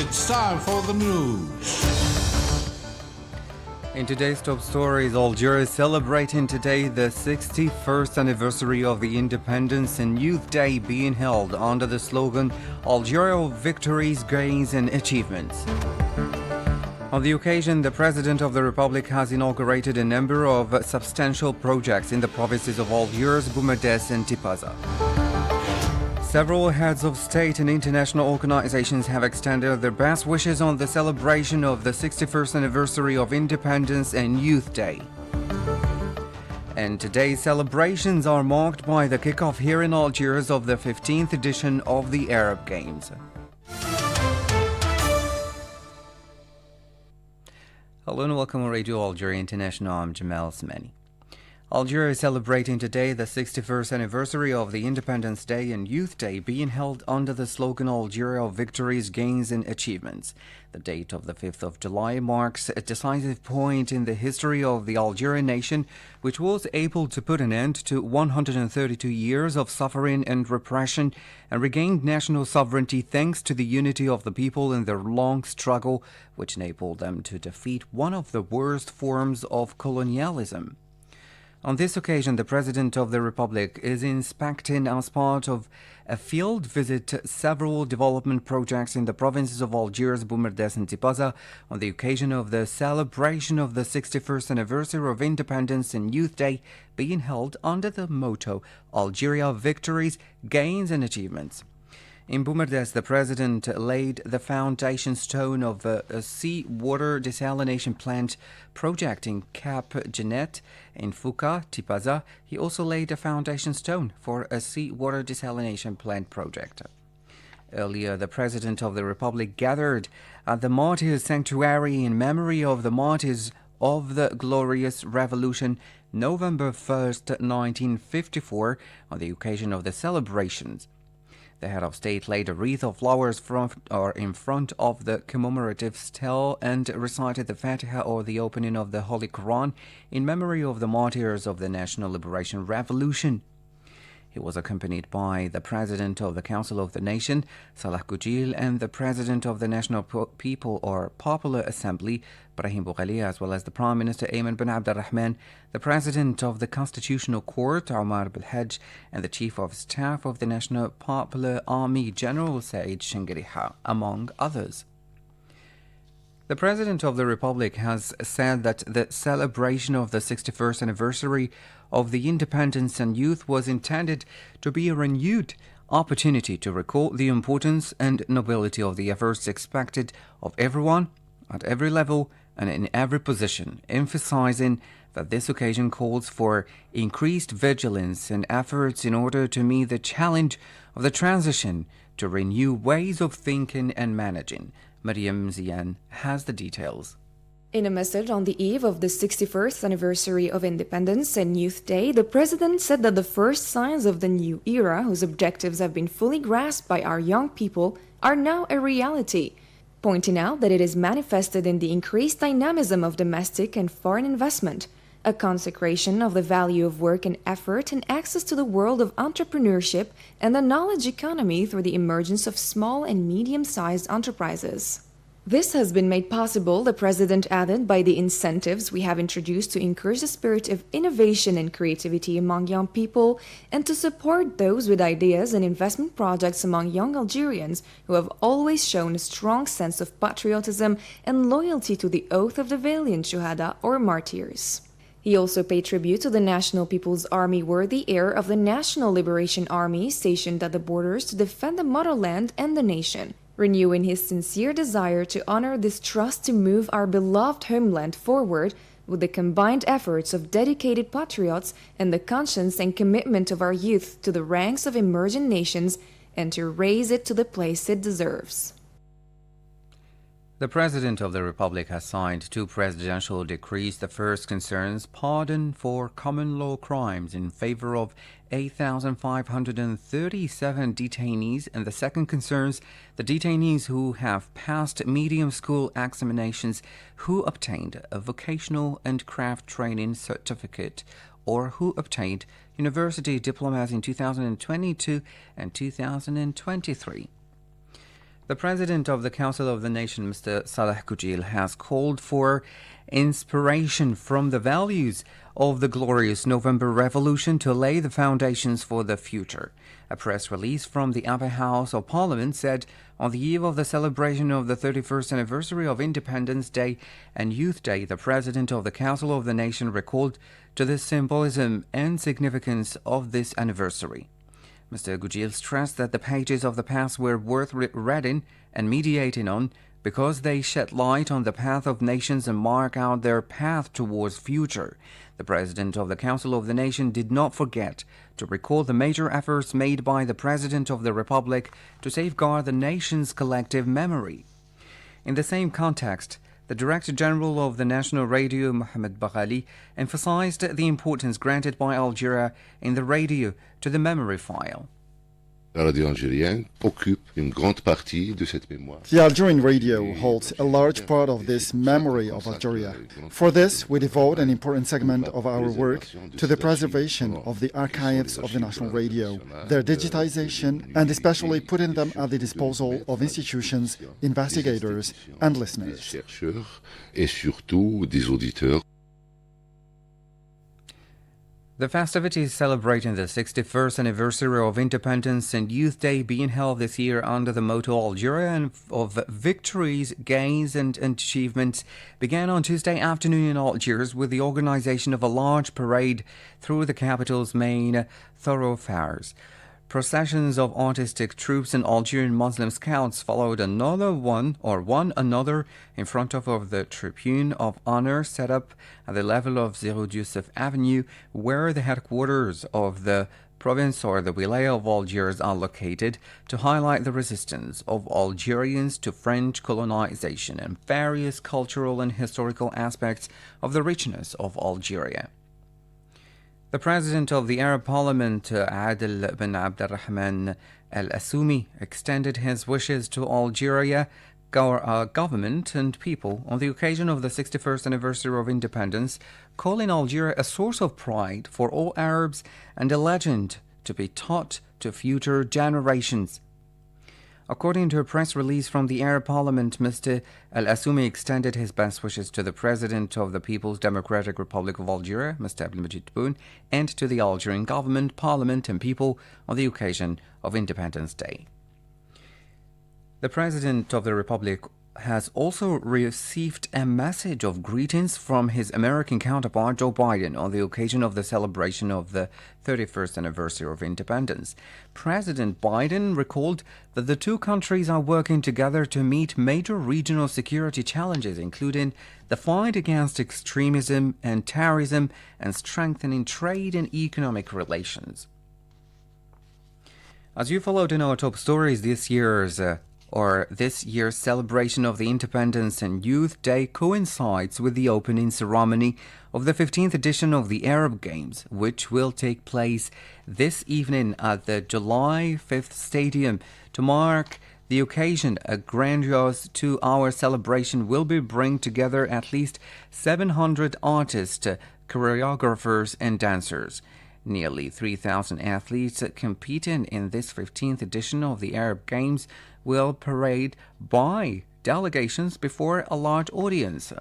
It's time for the news. In today's top stories, Algeria is celebrating today the 61st anniversary of the independence and Youth Day being held under the slogan Algeria of Victories, Gains and Achievements. On the occasion, the President of the Republic has inaugurated a number of substantial projects in the provinces of Algiers, Boumerdès and Tipaza. Several heads of state and international organizations have extended their best wishes on the celebration of the 61st anniversary of Independence and Youth Day. And today's celebrations are marked by the kickoff here in Algiers of the 15th edition of the Arab Games. Hello and welcome to Radio Algeria International. I'm Jamal Smani. Algeria is celebrating today the 61st anniversary of the Independence Day and Youth Day being held under the slogan Algeria of Victories, Gains and Achievements. The date of the 5th of July marks a decisive point in the history of the Algerian nation, which was able to put an end to 132 years of suffering and repression and regained national sovereignty thanks to the unity of the people in their long struggle, which enabled them to defeat one of the worst forms of colonialism. On this occasion, the President of the Republic is inspecting as part of a field visit several development projects in the provinces of Algiers, Boumerdès and Tipaza on the occasion of the celebration of the 61st anniversary of Independence and Youth Day being held under the motto Algeria Victories, Gains and Achievements. In Boumerdès, the President laid the foundation stone of a seawater desalination plant project in Cap Genet. In Fouca, Tipaza, he also laid a foundation stone for a seawater desalination plant project. Earlier, the President of the Republic gathered at the Martyrs Sanctuary in memory of the martyrs of the Glorious Revolution, November 1st, 1954, on the occasion of the celebrations. The head of state laid a wreath of flowers in front of the commemorative stele and recited the Fatiha, or the opening of the Holy Quran, in memory of the martyrs of the National Liberation Revolution. He was accompanied by the President of the Council of the Nation, Salah Goujil, and the President of the National People or Popular Assembly, Brahim Boughali, as well as the Prime Minister Ayman bin Abdurrahman, the President of the Constitutional Court, Omar Belhaj, and the Chief of Staff of the National Popular Army, General Said Shingariha, among others. The President of the Republic has said that the celebration of the 61st anniversary of the Independence and Youth was intended to be a renewed opportunity to recall the importance and nobility of the efforts expected of everyone at every level and in every position, emphasizing that this occasion calls for increased vigilance and efforts in order to meet the challenge of the transition to renew ways of thinking and managing. Mariam Zian has the details. In a message on the eve of the 61st anniversary of Independence and Youth Day, the President said that the first signs of the new era, whose objectives have been fully grasped by our young people, are now a reality, pointing out that it is manifested in the increased dynamism of domestic and foreign investment, a consecration of the value of work and effort and access to the world of entrepreneurship and the knowledge economy through the emergence of small and medium-sized enterprises. This has been made possible, the President added, by the incentives we have introduced to encourage the spirit of innovation and creativity among young people and to support those with ideas and investment projects among young Algerians who have always shown a strong sense of patriotism and loyalty to the oath of the valiant Shuhada or martyrs. He also paid tribute to the National People's Army worthy heir of the National Liberation Army stationed at the borders to defend the motherland and the nation, renewing his sincere desire to honor this trust to move our beloved homeland forward with the combined efforts of dedicated patriots and the conscience and commitment of our youth to the ranks of emerging nations and to raise it to the place it deserves. The President of the Republic has signed 2 presidential decrees. The first concerns pardon for common law crimes in favor of 8,537 detainees, and the second concerns the detainees who have passed medium school examinations who obtained a vocational and craft training certificate or who obtained university diplomas in 2022 and 2023. The President of the Council of the Nation, Mr. Salah Goujil, has called for inspiration from the values of the glorious November Revolution to lay the foundations for the future. A press release from the Upper House of Parliament said on the eve of the celebration of the 31st anniversary of Independence Day and Youth Day, the President of the Council of the Nation recalled to the symbolism and significance of this anniversary. Mr. Goujil stressed that the pages of the past were worth reading and mediating on because they shed light on the path of nations and mark out their path towards future. The President of the Council of the Nation did not forget to recall the major efforts made by the President of the Republic to safeguard the nation's collective memory. In the same context, the Director General of the National Radio, Mohamed Baghali, emphasized the importance granted by Algeria in the radio to the memory file. La radio algérienne occupe une grande partie de cette mémoire. The Algerian radio holds a large part of this memory of Algeria. For this, we devote an important segment of our work to the preservation of the archives of the national radio, their digitization, and especially putting them at the disposal of institutions, investigators, and listeners. Chercheurs et surtout des auditeurs. The festivities celebrating the 61st anniversary of Independence and Youth Day being held this year under the motto Algeria and of victories, gains and achievements began on Tuesday afternoon in Algiers with the organization of a large parade through the capital's main thoroughfares. Processions of artistic troupes and Algerian Muslim scouts followed one another in front of the Tribune of Honor set up at the level of Zeroud Youssef Avenue, where the headquarters of the province or the Wilaya of Algiers are located, to highlight the resistance of Algerians to French colonization and various cultural and historical aspects of the richness of Algeria. The President of the Arab Parliament, Adel bin Abdurrahman Al Assoumi, extended his wishes to Algeria government and people on the occasion of the 61st anniversary of independence, calling Algeria a source of pride for all Arabs and a legend to be taught to future generations. According to a press release from the Arab Parliament, Mr. Al Assoumi extended his best wishes to the President of the People's Democratic Republic of Algeria, Mr. Abdelmadjid Tebboune, and to the Algerian government, parliament and people on the occasion of Independence Day. The President of the Republic has also received a message of greetings from his American counterpart Joe Biden on the occasion of the celebration of the 31st anniversary of independence. President Biden recalled that the two countries are working together to meet major regional security challenges, including the fight against extremism and terrorism and strengthening trade and economic relations. As you followed in our top stories, this year's celebration of the Independence and Youth Day coincides with the opening ceremony of the 15th edition of the Arab Games, which will take place this evening at the July 5th Stadium. To mark the occasion, a grandiose 2-hour celebration will bring together at least 700 artists, choreographers and dancers. Nearly 3,000 athletes competing in this 15th edition of the Arab Games will parade by delegations before a large audience.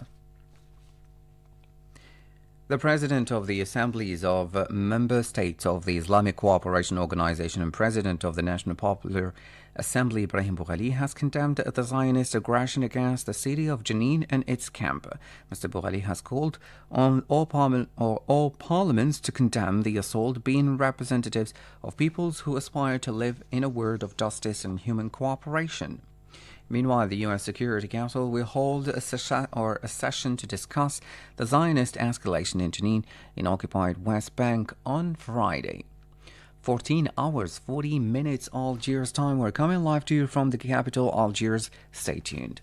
The President of the Assemblies of Member States of the Islamic Cooperation Organization and President of the National Popular Assembly, Brahim Boughali, has condemned the Zionist aggression against the city of Jenin and its camp. Mr. Boughali has called on all parliaments to condemn the assault, being representatives of peoples who aspire to live in a world of justice and human cooperation. Meanwhile, the UN Security Council will hold a session to discuss the Zionist escalation in Jenin in occupied West Bank on Friday. 14 hours, 40 minutes Algiers time. We're coming live to you from the capital, Algiers. Stay tuned.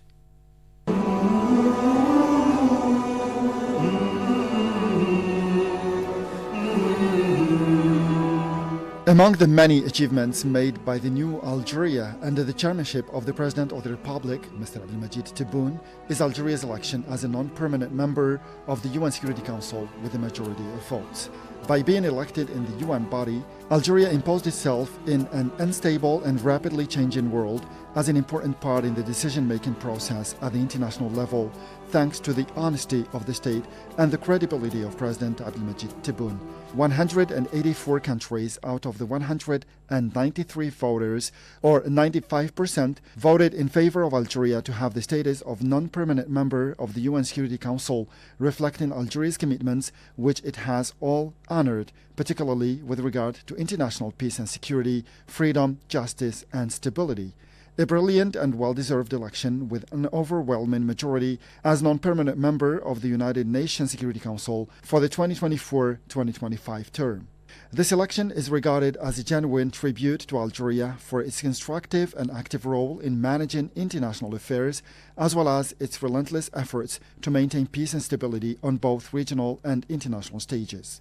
Among the many achievements made by the new Algeria under the chairmanship of the President of the Republic, Mr. Abdelmadjid Tebboune, is Algeria's election as a non-permanent member of the UN Security Council with a majority of votes. By being elected in the UN body, Algeria imposed itself in an unstable and rapidly changing world as an important part in the decision-making process at the international level, thanks to the honesty of the state and the credibility of President Abdelmajid Tebboune. 184 countries out of the 193 voters, or 95%, voted in favor of Algeria to have the status of non-permanent member of the UN Security Council, reflecting Algeria's commitments, which it has all honored, particularly with regard to international peace and security, freedom, justice, and stability. A brilliant and well-deserved election with an overwhelming majority as non-permanent member of the United Nations Security Council for the 2024-2025 term. This election is regarded as a genuine tribute to Algeria for its constructive and active role in managing international affairs, as well as its relentless efforts to maintain peace and stability on both regional and international stages.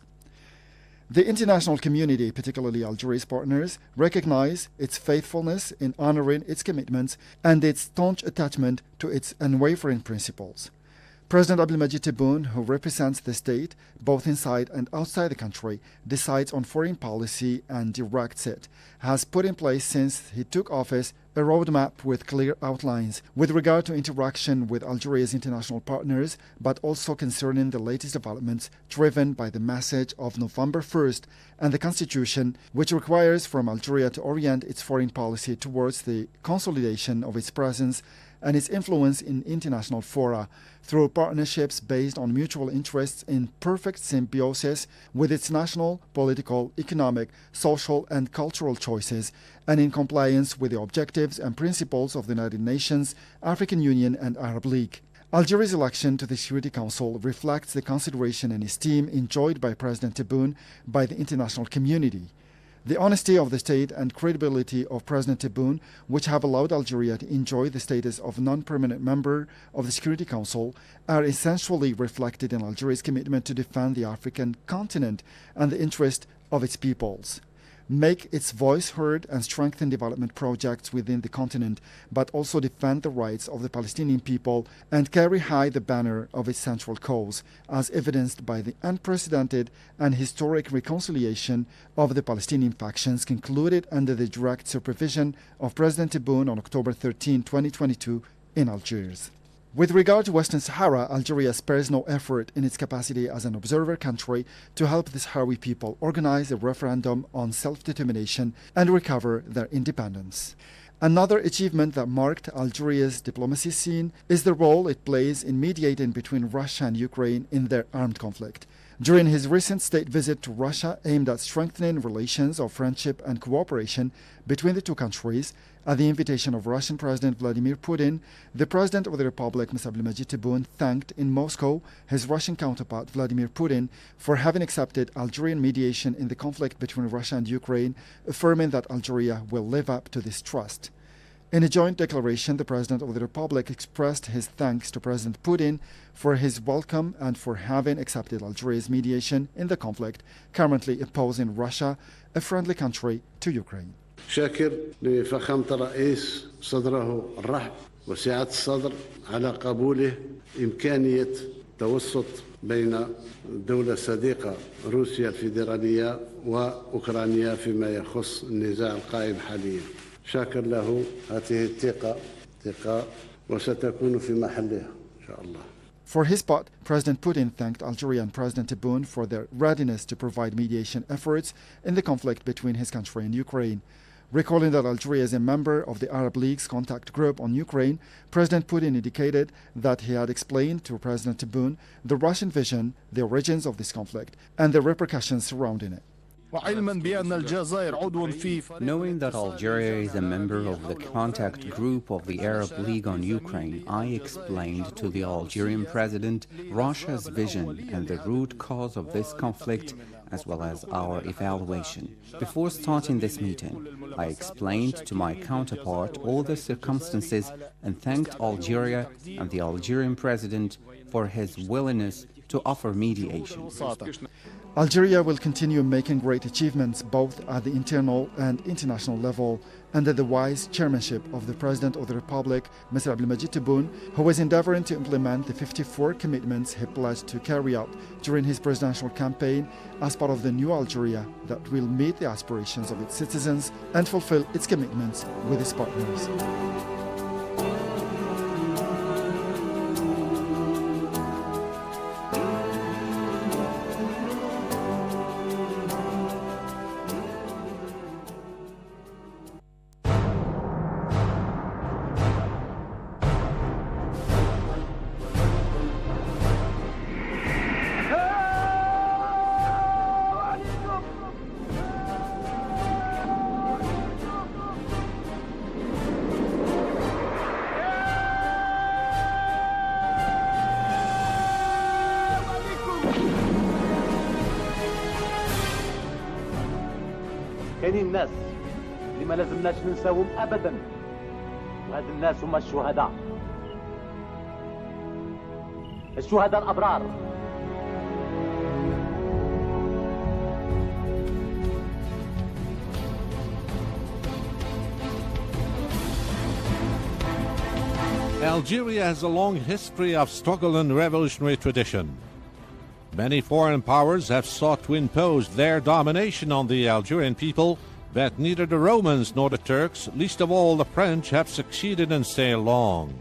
The international community, particularly Algeria's partners, recognize its faithfulness in honoring its commitments and its staunch attachment to its unwavering principles. President Abdelmajid Tebboune, who represents the state, both inside and outside the country, decides on foreign policy and directs it, has put in place since he took office a roadmap with clear outlines with regard to interaction with Algeria's international partners, but also concerning the latest developments driven by the message of November 1st and the Constitution, which requires from Algeria to orient its foreign policy towards the consolidation of its presence and its influence in international fora through partnerships based on mutual interests in perfect symbiosis with its national, political, economic, social and cultural choices, and in compliance with the objectives and principles of the United Nations, African Union and Arab League. Algeria's election to the Security Council reflects the consideration and esteem enjoyed by President Tebboune by the international community. The honesty of the state and credibility of President Tebboune, which have allowed Algeria to enjoy the status of non-permanent member of the Security Council, are essentially reflected in Algeria's commitment to defend the African continent and the interest of its peoples, make its voice heard and strengthen development projects within the continent, but also defend the rights of the Palestinian people and carry high the banner of its central cause, as evidenced by the unprecedented and historic reconciliation of the Palestinian factions concluded under the direct supervision of President Tebboune on October 13, 2022 in Algiers. With regard to Western Sahara, Algeria spares no effort in its capacity as an observer country to help the Sahrawi people organize a referendum on self-determination and recover their independence. Another achievement that marked Algeria's diplomacy scene is the role it plays in mediating between Russia and Ukraine in their armed conflict. During his recent state visit to Russia aimed at strengthening relations of friendship and cooperation between the two countries, at the invitation of Russian President Vladimir Putin, the President of the Republic, Mr. Abdelmajid Tebboune, thanked in Moscow his Russian counterpart Vladimir Putin for having accepted Algerian mediation in the conflict between Russia and Ukraine, affirming that Algeria will live up to this trust. In a joint declaration, the President of the Republic expressed his thanks to President Putin for his welcome and for having accepted Algeria's mediation in the conflict, currently opposing Russia, a friendly country to Ukraine. شاكر لفخامة الرئيس صدره الرحب وسعة الصدر على قبوله إمكانية توسط بين دولة صديقة روسيا الفيدرالية وأوكرانيا فيما يخص النزاع القائم حاليا. شاكر له هذه الثقة وستكون في محلها إن شاء الله. For his part, President Putin thanked Algeria and President Tebboune for their readiness to provide mediation efforts in the conflict between his country and Ukraine. Recalling that Algeria is a member of the Arab League's contact group on Ukraine, President Putin indicated that he had explained to President Tebboune the Russian vision, the origins of this conflict, and the repercussions surrounding it. Knowing that Algeria is a member of the contact group of the Arab League on Ukraine, I explained to the Algerian president Russia's vision and the root cause of this conflict, as well as our evaluation. Before starting this meeting, I explained to my counterpart all the circumstances and thanked Algeria and the Algerian president for his willingness to offer mediation. Algeria will continue making great achievements both at the internal and international level under the wise chairmanship of the President of the Republic, Mr. Abdelmadjid Tebboune, who is endeavoring to implement the 54 commitments he pledged to carry out during his presidential campaign as part of the new Algeria that will meet the aspirations of its citizens and fulfill its commitments with its partners. كاينين الناس اللي ما لازمناش ننساهم ابدا، وهاد الناس هم الشهداء الابرار. Algeria has a long history of struggle and revolutionary tradition. Many foreign powers have sought to impose their domination on the Algerian people, but neither the Romans nor the Turks, least of all the French, have succeeded in staying long.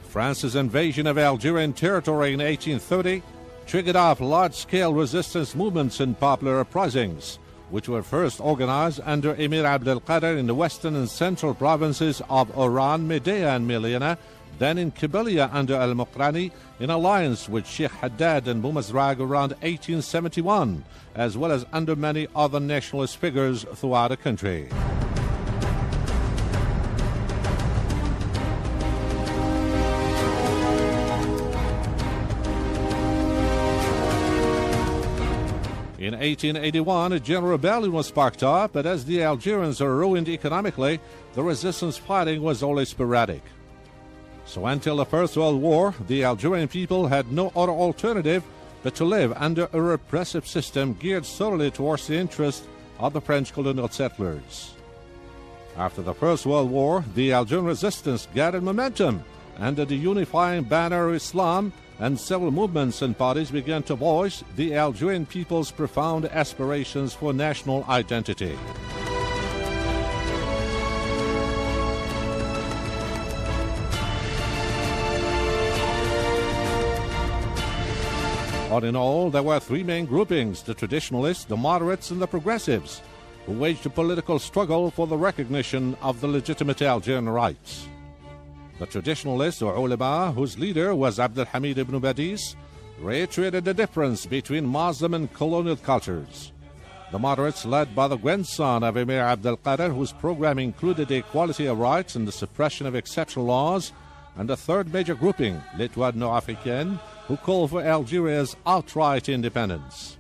France's invasion of Algerian territory in 1830 triggered off large-scale resistance movements and popular uprisings, which were first organized under Emir Abdelkader in the western and central provinces of Oran, Medea, and Melina, then in Kabylia under Al-Muqrani, in alliance with Sheikh Haddad and Boumazrag around 1871, as well as under many other nationalist figures throughout the country. In 1881, a general rebellion was sparked off, but as the Algerians are ruined economically, the resistance fighting was only sporadic. So until the First World War, the Algerian people had no other alternative but to live under a repressive system geared solely towards the interests of the French colonial settlers. After the First World War, the Algerian resistance gathered momentum under the unifying banner of Islam, and several movements and parties began to voice the Algerian people's profound aspirations for national identity. All in all, there were three main groupings: the traditionalists, the moderates, and the progressives, who waged a political struggle for the recognition of the legitimate Algerian rights. The traditionalists, or ulama, whose leader was Abdelhamid ibn Badis, reiterated the difference between Muslim and colonial cultures. The moderates, led by the grandson of Emir Abdelkader, whose program included the equality of rights and the suppression of exceptional laws, and the third major grouping, l'Étoile Nord-Africaine, who called for Algeria's outright independence.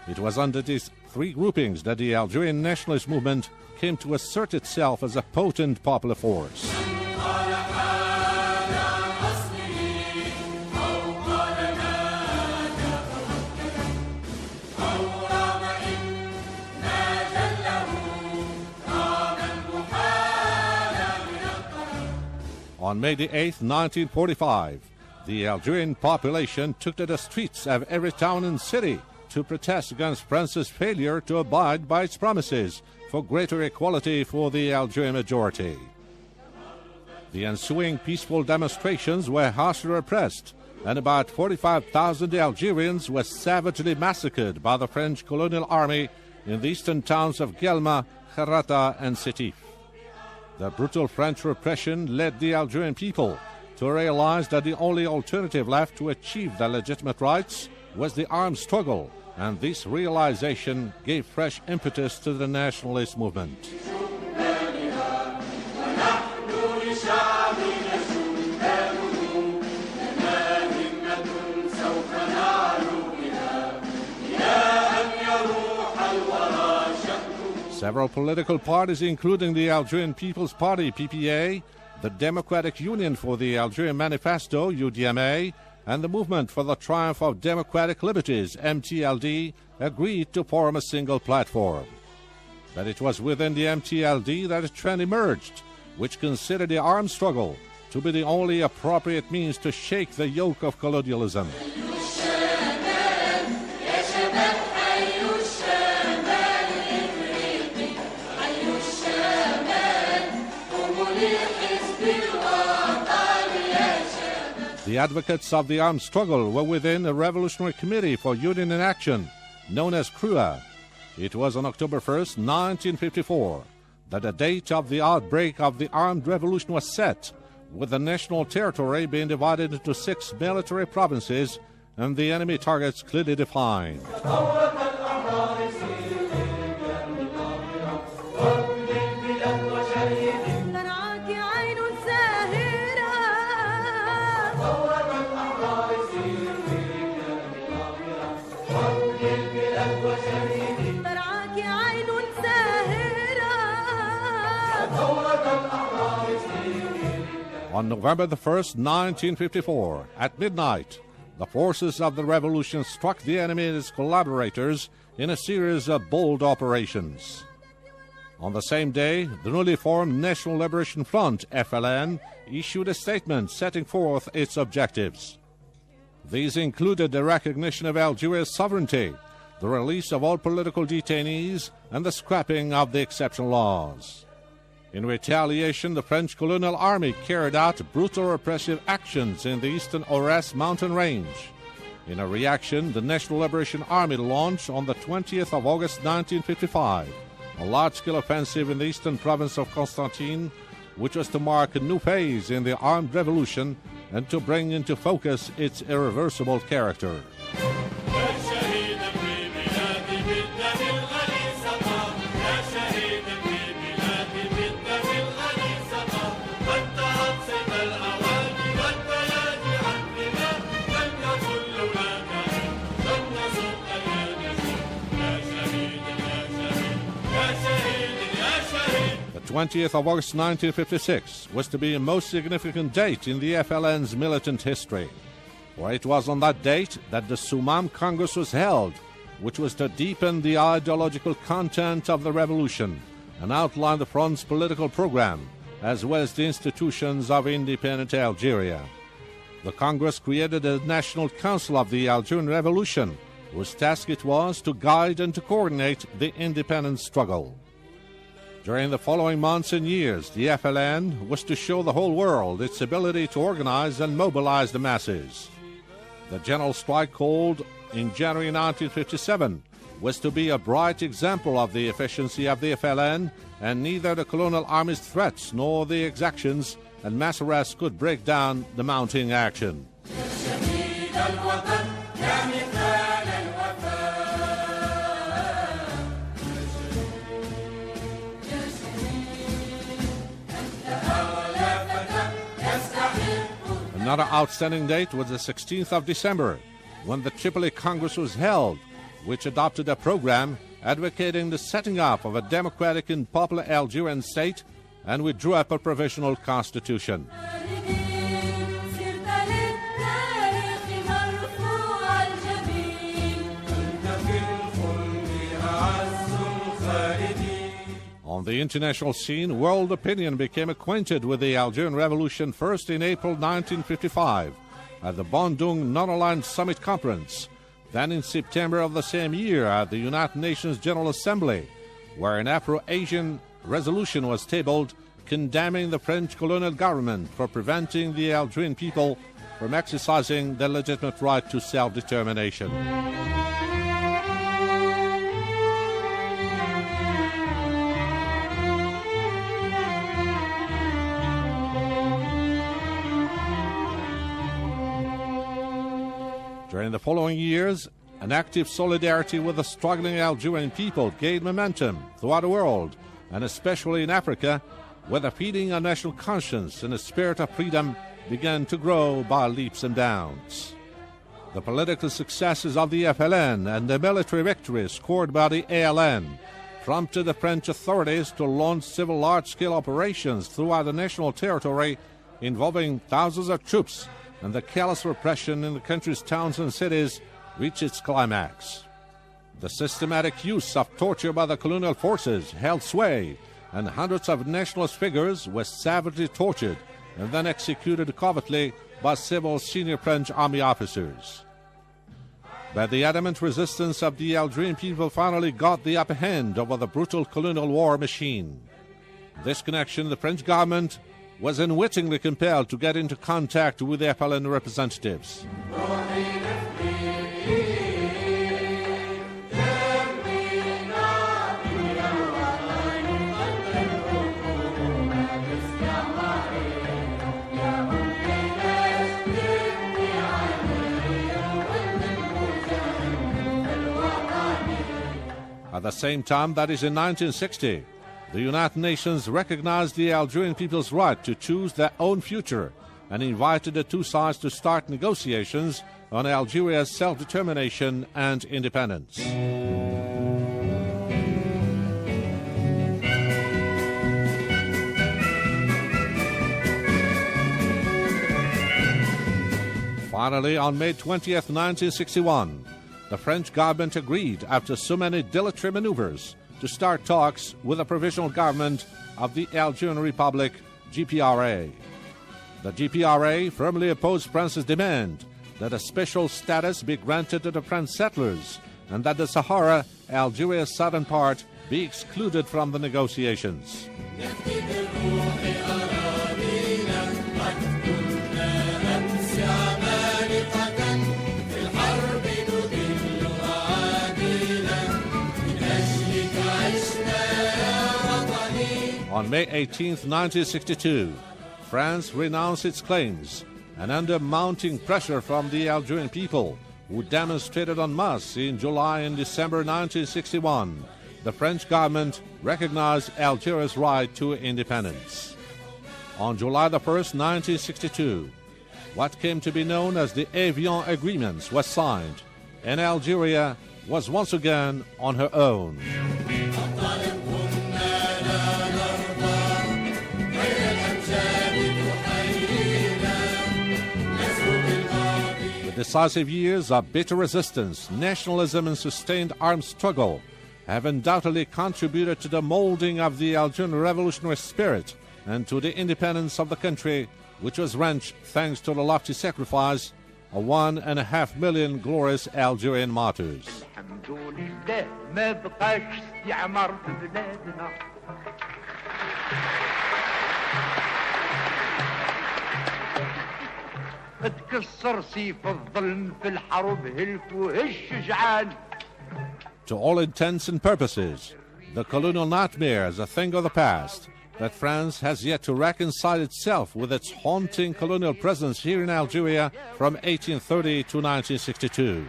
It was under these three groupings that the Algerian nationalist movement came to assert itself as a potent popular force. On May the 8th, 1945, the Algerian population took to the streets of every town and city to protest against France's failure to abide by its promises for greater equality for the Algerian majority. The ensuing peaceful demonstrations were harshly repressed, and about 45,000 Algerians were savagely massacred by the French colonial army in the eastern towns of Guelma, Kherrata, and Sétif. The brutal French repression led the Algerian people to realize that the only alternative left to achieve their legitimate rights was the armed struggle, and this realization gave fresh impetus to the nationalist movement. Several political parties, including the Algerian People's Party, PPA, the Democratic Union for the Algerian Manifesto, UDMA, and the Movement for the Triumph of Democratic Liberties, MTLD, agreed to form a single platform. But it was within the MTLD that a trend emerged, which considered the armed struggle to be the only appropriate means to shake the yoke of colonialism. The advocates of the armed struggle were within a Revolutionary Committee for Union in Action, known as CRUA. It was on October 1st, 1954, that the date of the outbreak of the armed revolution was set, with the national territory being divided into 6 military provinces and the enemy targets clearly defined. On November the 1st, 1954, at midnight, the forces of the revolution struck the enemy and his collaborators in a series of bold operations. On the same day, the newly formed National Liberation Front, FLN, issued a statement setting forth its objectives. These included the recognition of Algeria's sovereignty, the release of all political detainees, and the scrapping of the exception laws. In retaliation, the French colonial army carried out brutal repressive actions in the eastern Aurès mountain range. In a reaction, the National Liberation Army launched on the 20th of August 1955 a large-scale offensive in the eastern province of Constantine, which was to mark a new phase in the armed revolution and to bring into focus its irreversible character. The 20th of August 1956 was to be a most significant date in the FLN's militant history, for it was on that date that the Soumam Congress was held, which was to deepen the ideological content of the revolution and outline the front's political program, as well as the institutions of independent Algeria. The Congress created a National Council of the Algerian Revolution, whose task it was to guide and to coordinate the independence struggle. During the following months and years, the FLN was to show the whole world its ability to organize and mobilize the masses. The general strike called in January 1957 was to be a bright example of the efficiency of the FLN, and neither the colonial army's threats nor the exactions and mass arrests could break down the mounting action. Another outstanding date was the 16th of December, when the Tripoli Congress was held, which adopted a program advocating the setting up of a democratic and popular Algerian state, and we drew up a provisional constitution. On the international scene, world opinion became acquainted with the Algerian Revolution first in April 1955 at the Bandung Non-Aligned Summit Conference, then in September of the same year at the United Nations General Assembly, where an Afro-Asian resolution was tabled condemning the French colonial government for preventing the Algerian people from exercising their legitimate right to self-determination. During the following years, an active solidarity with the struggling Algerian people gained momentum throughout the world, and especially in Africa, where the feeling of national conscience and the spirit of freedom began to grow by leaps and bounds. The political successes of the FLN and the military victories scored by the ALN prompted the French authorities to launch several large-scale operations throughout the national territory involving thousands of troops and the callous repression in the country's towns and cities reached its climax. The systematic use of torture by the colonial forces held sway, and hundreds of nationalist figures were savagely tortured and then executed covertly by several senior French army officers. But the adamant resistance of the Algerian people finally got the upper hand over the brutal colonial war machine. In this connection, the French government was unwittingly compelled to get into contact with their FLN representatives. At the same time, that is in 1960, the United Nations recognized the Algerian people's right to choose their own future and invited the two sides to start negotiations on Algeria's self-determination and independence. Finally, on May 20th, 1961, the French government agreed, after so many dilatory maneuvers, to start talks with the provisional government of the Algerian Republic, GPRA. The GPRA firmly opposed France's demand that a special status be granted to the French settlers and that the Sahara, Algeria's southern part, be excluded from the negotiations. On May 18, 1962, France renounced its claims, and under mounting pressure from the Algerian people, who demonstrated en masse in July and December 1961, the French government recognized Algeria's right to independence. On July 1, 1962, what came to be known as the Evian Agreements was signed, and Algeria was once again on her own. The decisive years of bitter resistance, nationalism, and sustained armed struggle have undoubtedly contributed to the molding of the Algerian revolutionary spirit and to the independence of the country, which was wrenched thanks to the lofty sacrifice of 1.5 million glorious Algerian martyrs. To all intents and purposes, the colonial nightmare is a thing of the past, that France has yet to reconcile itself with its haunting colonial presence here in Algeria from 1830 to 1962.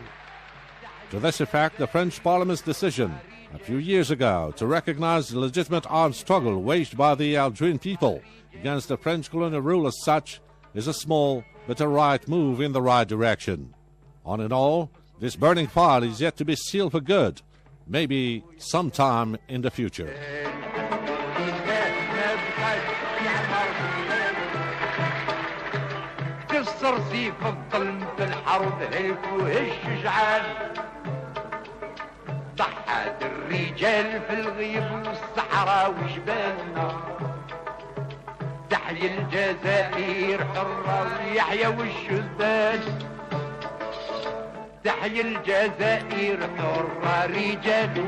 To this effect, the French Parliament's decision a few years ago to recognize the legitimate armed struggle waged by the Algerian people against the French colonial rule as such is a small but a right move in the right direction. On in all, this burning file is yet to be sealed for good, maybe sometime in the future. ضحت الرجال في الغيب والصحراء وجبالنا تحيا الجزائر حرة ويحيى والشذان تحيا الجزائر حرة رجال